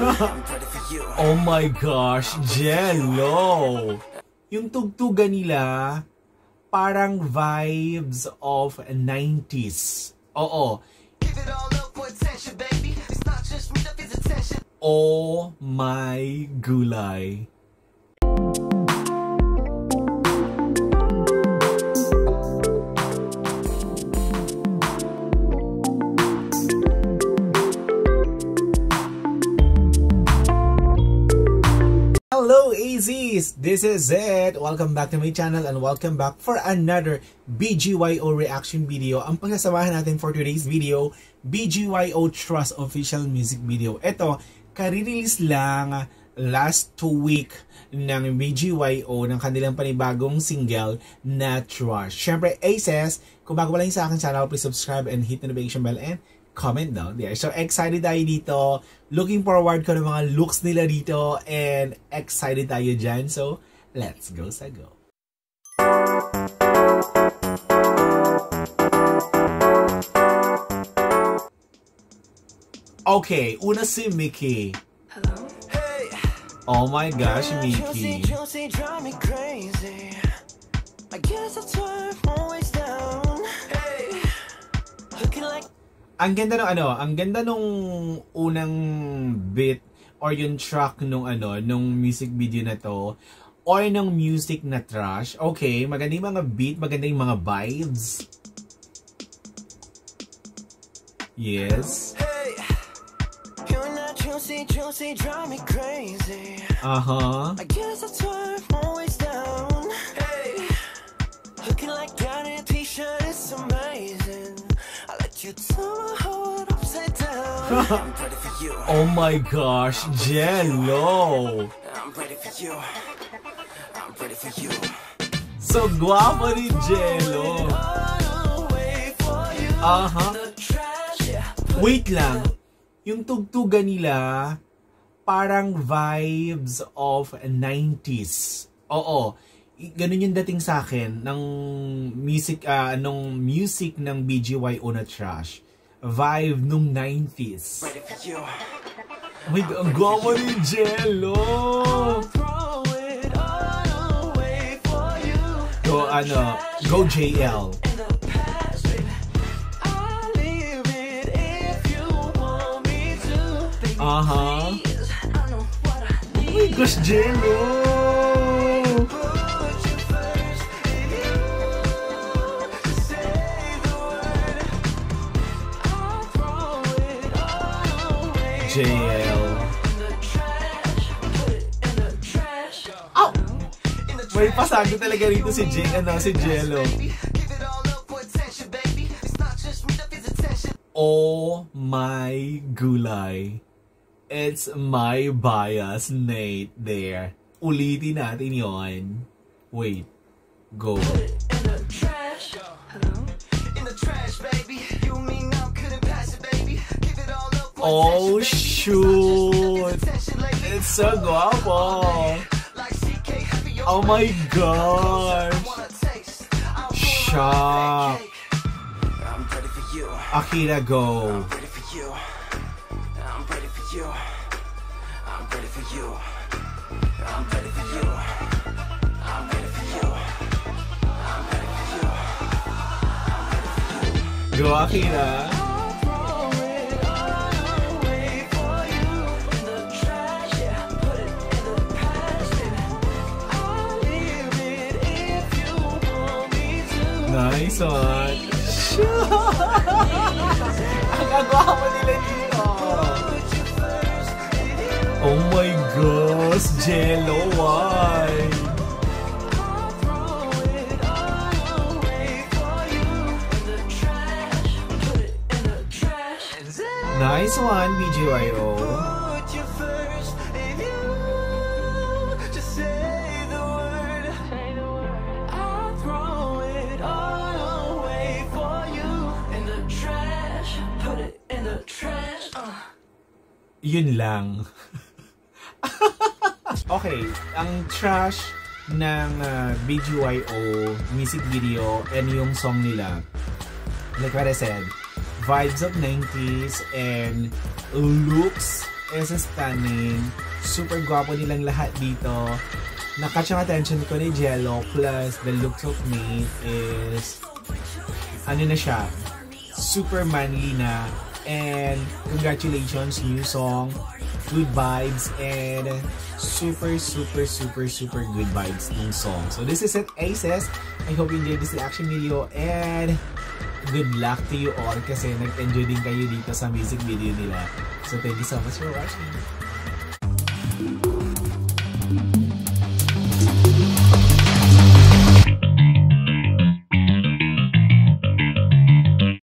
Oh my gosh, Jello! Yung tugtugan nila, parang vibes of 90s. Oo. Oh my gulay. Hello AZs! This is it! Welcome back to my channel and welcome back for another BGYO reaction video. Ang pagsasamahan natin for today's video, BGYO Trust official music video. Ito, ka-release lang last week ng BGYO ng kanilang panibagong single na Trust. Syempre AZs, kung bago pa lang sa akin channel, please subscribe and hit the notification bell and comment down there. So excited tayo dito. Looking forward ko ng mga looks nila dito and excited tayo dyan. So let's go sa go. Okay, una si Mickey. Hello? Hey. Oh my gosh, Mickey. I guess that's why I'm always down. Hey. Looking like Ang ganda ng ang ganda nung unang bit or yung track nung nung music video na to or nung music na Trash. Okay, maganda yung mga beat, maganda yung mga vibes. Yes. Hey, you're not juicy, drive me crazy. I guess that's why I'm always down. Hey, looking like that in a t-shirt, it's amazing. I let you tell my heart upside down. I'm ready for you. Oh my gosh, Jello! I'm ready for you. I'm ready for you. So guwapo ni Jello. Wait lang. Yung tugtugan nila parang vibes of 90s. Oo. Ganun yung dating sa akin ng music nung music ng BGYO na Trash. Vibe nung 90s. Oh my God, ang gwapo ni Jello! Go JL. Oh my gosh, Jello! JL. Oh! May pasago talaga rito si Jello. Oh my gulay. It's my bias, Nate, there. Ulitin natin yon. Wait. Go. Oh shoot! It's so guapo! Oh my gosh! Shock! Akira, go! Go, Akira! Nice one! Ang gagwapo nila dito! Oh my gosh! Jello, why? Nice one, BGYO! Yun lang. Okay, ang Trash ng BGYO music video and yung song nila, like what I said, vibes of 90s and looks is stunning. Super gwapo nilang lahat dito. Nakatch ang attention ko ni Jello, plus the looks of me is ano na siya, super manly na. And congratulations, new song, good vibes, and super good vibes ng song. So this is it, Aces. I hope you enjoyed this reaction video, and good luck to you all kasi nag-enjoy din kayo dito sa music video nila. So thank you so much for watching.